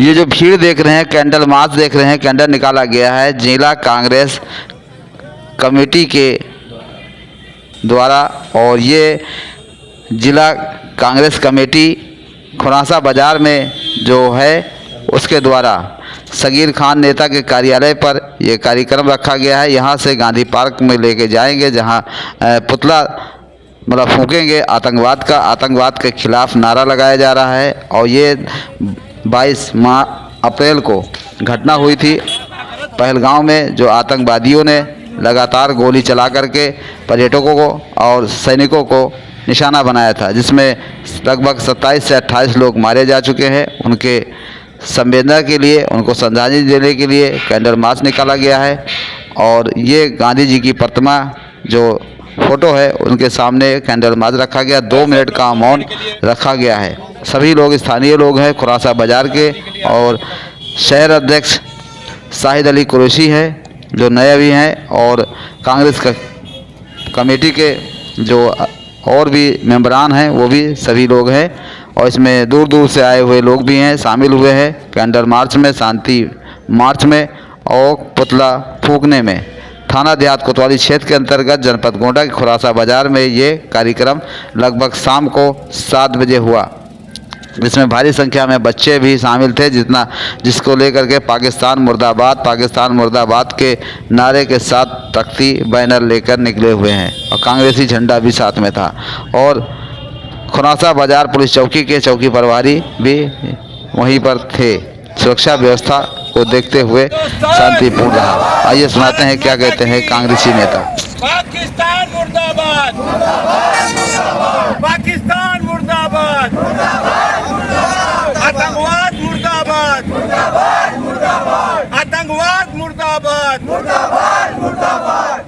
ये जो भीड़ देख रहे हैं, कैंडल मार्च देख रहे हैं, कैंडल निकाला गया है जिला कांग्रेस कमेटी के द्वारा। और ये जिला कांग्रेस कमेटी खुरासा बाज़ार में जो है उसके द्वारा सगीर खान नेता के कार्यालय पर यह कार्यक्रम रखा गया है। यहाँ से गांधी पार्क में लेके जाएंगे, जहाँ पुतला मतलब फूकेंगे आतंकवाद के खिलाफ नारा लगाया जा रहा है। और ये 22 अप्रैल को घटना हुई थी पहलगांव में, जो आतंकवादियों ने लगातार गोली चला करके पर्यटकों को और सैनिकों को निशाना बनाया था, जिसमें लगभग 27 से 28 लोग मारे जा चुके हैं। उनके संवेदना के लिए, उनको श्रद्धांजलि देने के लिए कैंडल मार्च निकाला गया है। और ये गांधी जी की प्रतिमा जो फोटो है उनके सामने कैंडल मार्च रखा गया, 2 मिनट का मौन रखा गया है। सभी लोग स्थानीय लोग हैं खुरासा बाज़ार के, और शहर अध्यक्ष शाहिद अली कुरैशी है जो नए भी हैं, और कांग्रेस कमेटी के जो और भी मेंबरान हैं वो भी सभी लोग हैं। और इसमें दूर दूर से आए हुए लोग भी हैं, शामिल हुए हैं कैंडल मार्च में, शांति मार्च में और पुतला फूंकने में। थाना देहात कोतवाली क्षेत्र के अंतर्गत जनपद गोंडा के खुरासा बाज़ार में ये कार्यक्रम लगभग शाम को 7 बजे हुआ, जिसमें भारी संख्या में बच्चे भी शामिल थे, जिसको लेकर के पाकिस्तान मुर्दाबाद के नारे के साथ तख्ती बैनर लेकर निकले हुए हैं, और कांग्रेसी झंडा भी साथ में था। और खुरासा बाज़ार पुलिस चौकी के चौकी प्रभारी भी वहीं पर थे। सुरक्षा व्यवस्था को देखते हुए शांतिपूर्ण रहा। आइए सुनाते हैं क्या कहते हैं कांग्रेसी नेता। पाकिस्तान मुर्दाबाद, पाकिस्तान मुर्दाबाद, आतंकवाद मुर्दाबाद, आतंकवाद मुर्दाबाद,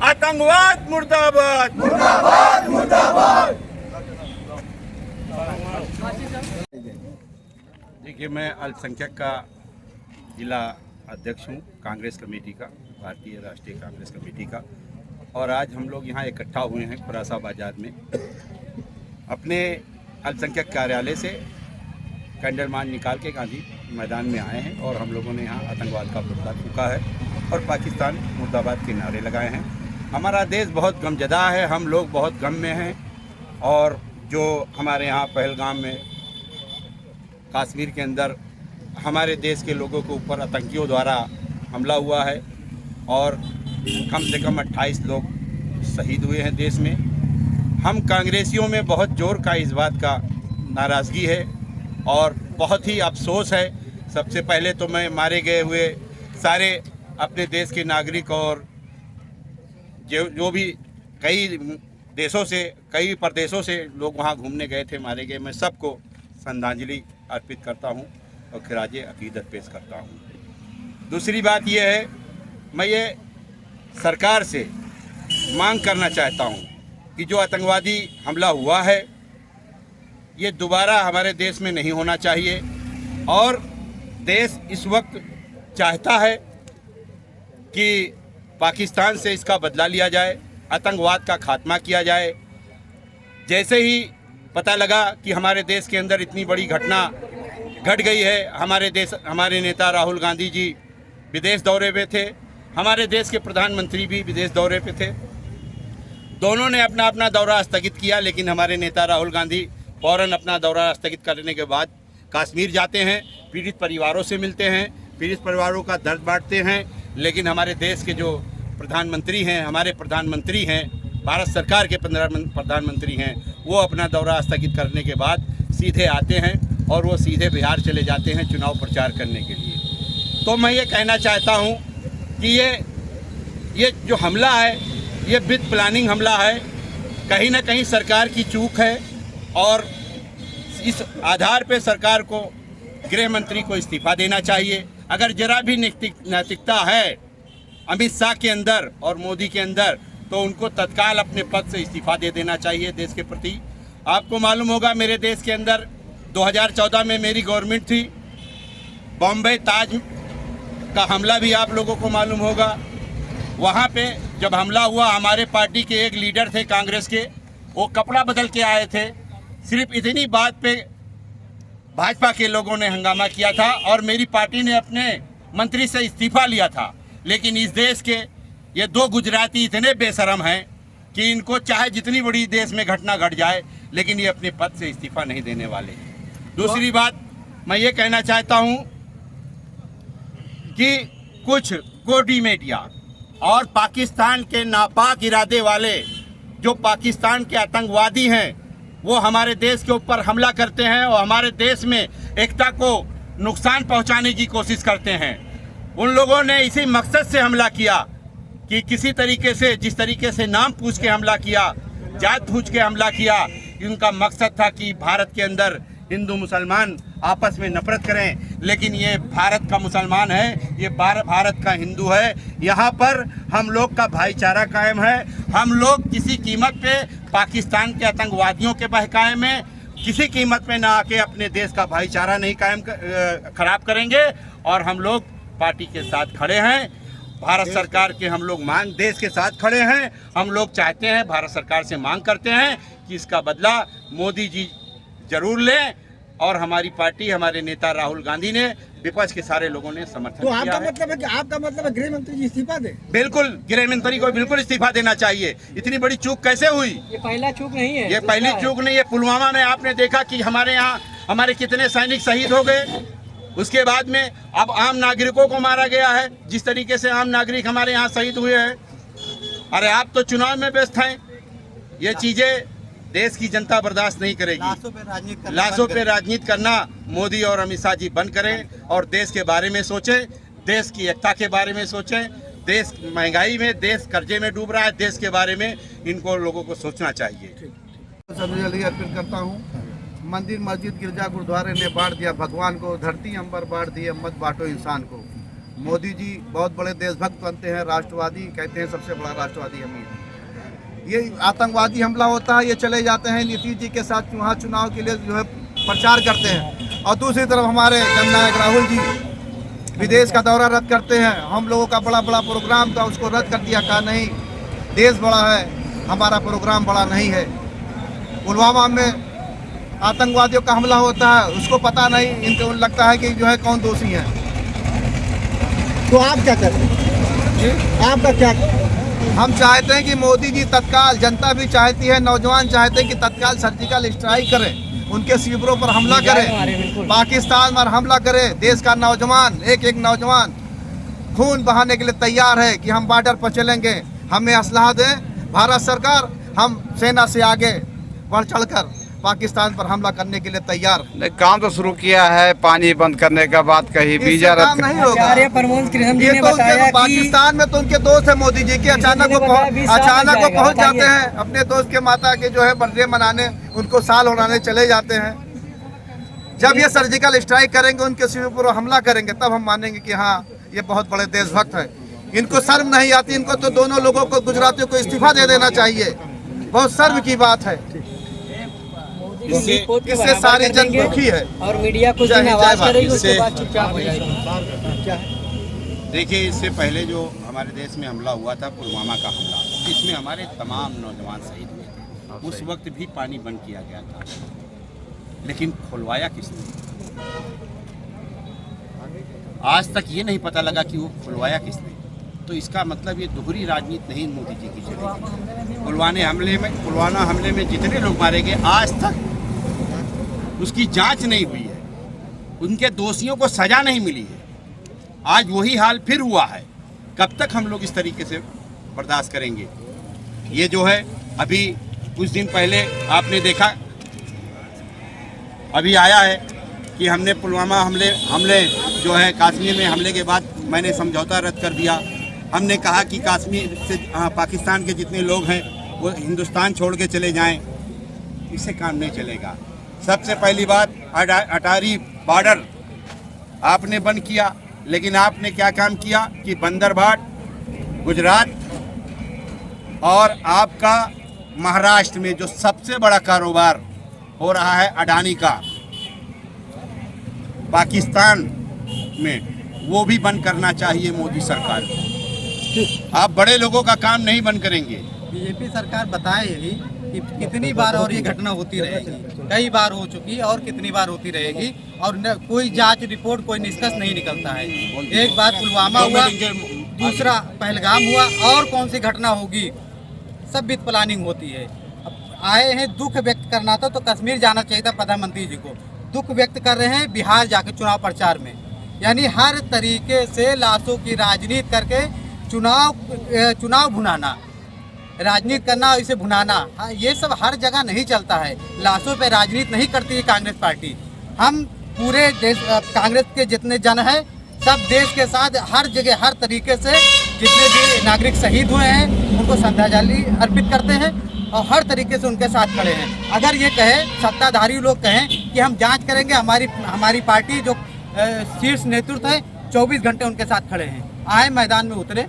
आतंकवाद मुर्दाबाद। देखिए, मैं अल्पसंख्यक का जिला अध्यक्ष हूँ कांग्रेस कमेटी का, भारतीय राष्ट्रीय कांग्रेस कमेटी का। और आज हम लोग यहाँ इकट्ठा हुए हैं खुरासा बाज़ार में, अपने अल्पसंख्यक कार्यालय से कैंडल मार्च निकाल के गांधी मैदान में आए हैं। और हम लोगों ने यहाँ आतंकवाद का पुतला फूंका है और पाकिस्तान मुर्दाबाद के नारे लगाए हैं। हमारा देश बहुत गमज़दा है, हम लोग बहुत गम में हैं। और जो हमारे यहाँ पहलगाम में, कश्मीर के अंदर हमारे देश के लोगों के ऊपर आतंकियों द्वारा हमला हुआ है और कम से कम 28 लोग शहीद हुए हैं देश में। हम कांग्रेसियों में बहुत जोर का इस बात का नाराज़गी है और बहुत ही अफसोस है। सबसे पहले तो मैं मारे गए हुए सारे अपने देश के नागरिक और जो भी कई देशों से, कई प्रदेशों से लोग वहाँ घूमने गए थे, मारे गए, मैं सबको श्रद्धांजलि अर्पित करता हूँ और खिराजे अकीदत पेश करता हूँ। दूसरी बात यह है, मैं ये सरकार से मांग करना चाहता हूँ कि जो आतंकवादी हमला हुआ है ये दोबारा हमारे देश में नहीं होना चाहिए। और देश इस वक्त चाहता है कि पाकिस्तान से इसका बदला लिया जाए, आतंकवाद का खात्मा किया जाए। जैसे ही पता लगा कि हमारे देश के अंदर इतनी बड़ी घटना घट गई है, हमारे नेता राहुल गांधी जी विदेश दौरे पे थे, हमारे देश के प्रधानमंत्री भी विदेश दौरे पे थे, दोनों ने अपना अपना दौरा स्थगित किया। लेकिन हमारे नेता राहुल गांधी फ़ौरन अपना दौरा स्थगित करने के बाद कश्मीर जाते हैं, पीड़ित परिवारों से मिलते हैं, पीड़ित परिवारों का दर्द बांटते हैं। लेकिन हमारे देश के जो प्रधानमंत्री हैं, हमारे प्रधानमंत्री हैं, भारत सरकार के प्रधानमंत्री हैं, वो अपना दौरा स्थगित करने के बाद सीधे आते हैं और वो सीधे बिहार चले जाते हैं चुनाव प्रचार करने के लिए। तो मैं ये कहना चाहता हूँ कि ये जो हमला है ये विद प्लानिंग हमला है, कहीं ना कहीं सरकार की चूक है। और इस आधार पे सरकार को, गृह मंत्री को इस्तीफा देना चाहिए। अगर जरा भी नैतिकता है अमित शाह के अंदर और मोदी के अंदर, तो उनको तत्काल अपने पद से इस्तीफा दे देना चाहिए देश के प्रति। आपको मालूम होगा, मेरे देश के अंदर 2014 में मेरी गवर्नमेंट थी, बॉम्बे ताज का हमला भी आप लोगों को मालूम होगा। वहाँ पे जब हमला हुआ, हमारे पार्टी के एक लीडर थे कांग्रेस के, वो कपड़ा बदल के आए थे। सिर्फ इतनी बात पे भाजपा के लोगों ने हंगामा किया था और मेरी पार्टी ने अपने मंत्री से इस्तीफा लिया था। लेकिन इस देश के ये दो गुजराती इतने बेशरम हैं कि इनको चाहे जितनी बड़ी देश में घटना घट जाए, लेकिन ये अपने पद से इस्तीफा नहीं देने वाले। दूसरी बात मैं ये कहना चाहता हूँ कि कुछ कोडी मीडिया और पाकिस्तान के नापाक इरादे वाले जो पाकिस्तान के आतंकवादी हैं, वो हमारे देश के ऊपर हमला करते हैं और हमारे देश में एकता को नुकसान पहुंचाने की कोशिश करते हैं। उन लोगों ने इसी मकसद से हमला किया कि किसी तरीके से, जिस तरीके से नाम पूछ के हमला किया, जात पूछ के हमला किया, उनका मकसद था कि भारत के अंदर हिंदू मुसलमान आपस में नफरत करें। लेकिन ये भारत का मुसलमान है, ये भारत का हिंदू है। यहाँ पर हम लोग का भाईचारा कायम है। हम लोग किसी कीमत पे पाकिस्तान के आतंकवादियों के बहकावे में किसी कीमत पे ना आके अपने देश का भाईचारा नहीं खराब करेंगे। और हम लोग पार्टी के साथ खड़े हैं, भारत सरकार के हम लोग मांग देश के साथ खड़े हैं। हम लोग चाहते हैं, भारत सरकार से मांग करते हैं कि इसका बदला मोदी जी जरूर लें। और हमारी पार्टी, हमारे नेता राहुल गांधी ने, विपक्ष के सारे लोगों ने समर्थन किया है। आपका मतलब है कि आपका मतलब है गृह मंत्री जी इस्तीफा दे? बिल्कुल, गृह मंत्री को बिल्कुल इस्तीफा देना चाहिए। इतनी बड़ी चूक कैसे हुई? ये पहला चूक नहीं है, ये पहली चूक नहीं है। पुलवामा में आपने देखा कि हमारे यहाँ हमारे कितने सैनिक शहीद हो गए। उसके बाद में अब आम नागरिकों को मारा गया है, जिस तरीके से आम नागरिक हमारे यहाँ शहीद हुए हैं। अरे आप तो चुनाव में व्यस्त हैं। ये चीजें देश की जनता बर्दाश्त नहीं करेगी। लाशों पे राजनीति करना मोदी और अमित शाह जी बंद करें और देश के बारे में सोचें, देश की एकता के बारे में सोचें। देश महंगाई में, देश कर्जे में डूब रहा है, देश के बारे में इनको लोगों को सोचना चाहिए। श्रद्धांजलि अर्पित करता हूँ। मंदिर, मस्जिद, गिरजा, गुरुद्वारे ने बांट दिया भगवान को, धरती अंबर बांट दिया, मत बांटो इंसान को। मोदी जी बहुत बड़े देशभक्त बनते हैं, राष्ट्रवादी कहते हैं, सबसे बड़ा राष्ट्रवादी हम ही। ये आतंकवादी हमला होता है, ये चले जाते हैं नीतीश जी के साथ वहाँ चुनाव के लिए जो है प्रचार करते हैं। और दूसरी तरफ हमारे जननायक राहुल जी विदेश का दौरा रद्द करते हैं। हम लोगों का बड़ा बड़ा प्रोग्राम था, उसको रद्द कर दिया। कहा नहीं, देश बड़ा है, हमारा प्रोग्राम बड़ा नहीं है। पुलवामा में आतंकवादियों का हमला होता है, उसको पता नहीं, इनको लगता है कि जो है कौन दोषी है। तो आप क्या करते हैं? आपका क्या? हम चाहते हैं कि मोदी जी तत्काल, जनता भी चाहती है, नौजवान चाहते हैं कि तत्काल सर्जिकल स्ट्राइक करें, उनके शिविरों पर हमला करें, पाकिस्तान पर हमला करें। देश का नौजवान, एक एक नौजवान खून बहाने के लिए तैयार है कि हम बॉर्डर पर चलेंगे, हमें असलहा दें भारत सरकार। हम सेना से आगे बढ़ चढ़कर पाकिस्तान पर हमला करने के लिए तैयार। काम तो शुरू किया है, पानी बंद करने का बात कही, वीजा रद्द नहीं होगा। प्रमोद कृष्ण जी ये ने तो बताया कि पाकिस्तान में तो उनके दोस्त है मोदी जी के, अचानक वो पहुंच जाते हैं अपने दोस्त के माता के जो है बर्थडे मनाने, उनको साल उड़ाने चले जाते हैं। जब ये सर्जिकल स्ट्राइक करेंगे, उनके शिविर पर हमला करेंगे, तब हम मानेंगे कि हाँ ये बहुत बड़े देशभक्त हैं। इनको शर्म नहीं आती। इनको तो दोनों लोगों को, गुजरातियों को इस्तीफा दे देना चाहिए। बहुत शर्म की बात है। इससे सारी जन दुखी है और मीडिया कुछ दिन आवाज करेगी, उसके बाद चुपचाप हो जाएगी। देखिए, इससे पहले जो हमारे देश में हमला हुआ था, पुलवामा का हमला, इसमें हमारे तमाम नौजवान शहीद हुए थे। उस वक्त भी पानी बंद किया गया था, लेकिन खुलवाया किसने? आज तक ये नहीं पता लगा कि वो खुलवाया किसने। तो इसका मतलब ये दोहरी राजनीति नहीं मोदी जी की चलेगी। पुलवामा हमले में जितने लोग मारे गए, आज तक उसकी जांच नहीं हुई है, उनके दोषियों को सजा नहीं मिली है। आज वही हाल फिर हुआ है। कब तक हम लोग इस तरीके से बर्दाश्त करेंगे? ये जो है, अभी कुछ दिन पहले आपने देखा, अभी आया है कि हमने पुलवामा हमले जो है कश्मीर में हमले के बाद मैंने समझौता रद्द कर दिया। हमने कहा कि कश्मीर से पाकिस्तान के जितने लोग हैं वो हिंदुस्तान छोड़ के चले जाएं। इससे काम नहीं चलेगा। सबसे पहली बात, अटारी बॉर्डर आपने बंद किया, लेकिन आपने क्या काम किया कि बंदरबाट, गुजरात और आपका महाराष्ट्र में जो सबसे बड़ा कारोबार हो रहा है अडानी का पाकिस्तान में, वो भी बंद करना चाहिए मोदी सरकार को। आप बड़े लोगों का काम नहीं बंद करेंगे। बीजेपी सरकार बताए कि कितनी बार और ये घटना होती रहेगी। कई बार हो चुकी है और कितनी बार होती रहेगी, और कोई जांच रिपोर्ट, कोई निष्कर्ष नहीं निकलता है। एक बार पुलवामा हुआ, दूसरा पहलगाम हुआ, और कौन सी घटना होगी, सब विद प्लानिंग होती है। अब आए हैं दुख व्यक्त करना था तो कश्मीर जाना चाहिए था प्रधानमंत्री जी को, दुख व्यक्त कर रहे हैं बिहार जाके चुनाव प्रचार में। यानी हर तरीके से लाशों की राजनीति करके चुनाव भुनाना, राजनीति करना और इसे भुनाना, हाँ, ये सब हर जगह नहीं चलता है। लाशों पे राजनीति नहीं करती है कांग्रेस पार्टी। हम पूरे देश, कांग्रेस के जितने जन हैं सब देश के साथ हर जगह हर तरीके से जितने भी नागरिक शहीद हुए हैं उनको श्रद्धांजलि अर्पित करते हैं और हर तरीके से उनके साथ खड़े हैं। अगर ये कहे, सत्ताधारी लोग कहें कि हम जांच करेंगे, हमारी पार्टी जो शीर्ष नेतृत्व है 24 घंटे उनके साथ खड़े हैं। आए मैदान में उतरे।